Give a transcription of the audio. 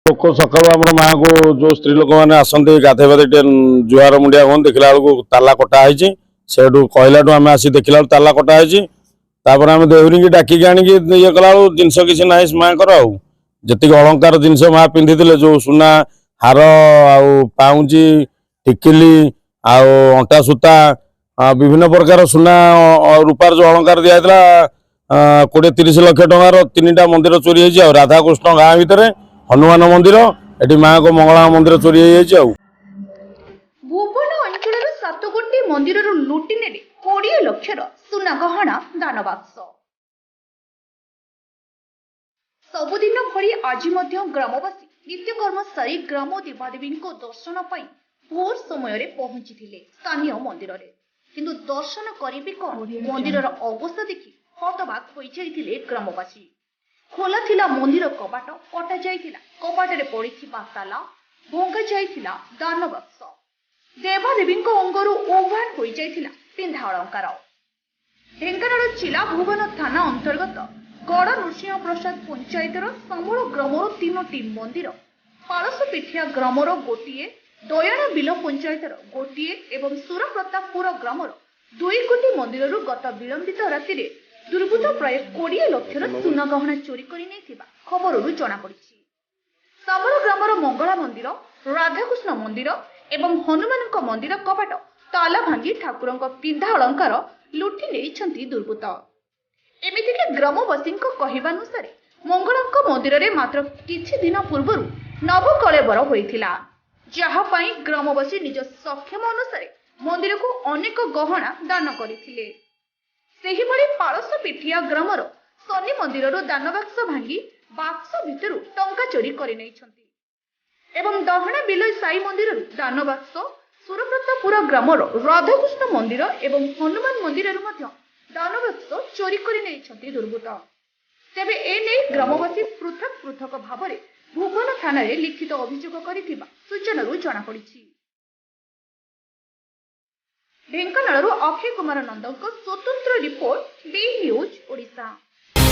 लोक सका माँ को जो स्त्री लोक मैंने आसती गाधे बाधे जुआर मुंडिया हूँ देखला बेलू ताला कटाई से कहला आम आसी देखला ताला कटाई आम देहरी की डाकिक आणिकी ये कला जिनस किसी ना माँ कर जी अलंकार जिनस माँ पिंधि जो सुना हार आउची टिकिली अंटा सूता विभिन्न प्रकार सुना रूपार जो अलंकार दिखाई 20-30 लाख टंकार 3टा मंदिर चोरी हो राधाकृष्ण गाँ भितर हनुमान मंदिर एटी माँ को मंगला मंदिर चोरी हो भुवन अंचल 7 गोटी मंदिर लुटि नेले 20 लक्षर सुना गहना दानबाक्स। सबुदिन भली आज ग्रामवासी नित्यकर्म सारी ग्राम देवादेवी दर्शन पाई भोर समय पहुंची स्थानीय मंदिर रे किंतु दर्शन करिबे कोन मंदिर अवस्था देखि हतबाक होई जाइथिले ग्रामवासी। खोला थिला मंदिर कबाट कटा जाइथिला कबाटरे पड़िथिबा ताला भंगा जाइथिला दानबाक्स। देवादेवी अंगरू ओभान होई जाइथिला पिंधा अलंकार। ढेंकानाल जिला भुवन थाना अंतर्गत गड़ नृसिंह प्रसाद पंचायतर समूल ग्रामर 3टी मंदिर पालसपिठिया ग्रामर गोटे दयाना बिल पंचायतर गोटे एवं सुरप्रतापपुर ग्रामर 2 गोटी मंदिर गत विलंबित राति दुर्बृत्त प्राय 20 लक्षर सुना गहना चोरी कर खबर जना पड़ी। सामर ग्रामर मंगला मंदिर राधाकृष्ण मंदिर एवं हनुमान मंदिर कबाट ताला भांगी ठाकुर पिंधा अलंकार लुटि नहीं दुर्बृत्त। एमितिक ग्रामवासी कहवानुसार मंगला मंदिर में मात्र किछि दिन पूर्व नवकलेबर होइथिला जहापाई ग्रामवासी निज सक्षम अनुसार मंदिर को अनेक गहना दान करथिले। सेहिभଳି पालसपिठिया ग्रामर शनि मंदिर दानबाक्स भांगी बाक्स भितर टंका चोरी कर एवं दहना बिल साई मंदिर दानबाक्स सुरप्रतापपुर ग्रामर राधाकृष्ण मंदिर एवं हनुमान मंदिर दानबाक्स चोरी कर दुर्बृत्त। तेबे एने ग्रामवासी पृथक पृथक भाव में भुवन थाना लिखित अभियोग कर सूचना जना पड़ी। ढेंकानाल अक्षय कुमार नंदक स्वतंत्र रिपोर्ट बी न्यूज ओडिशा।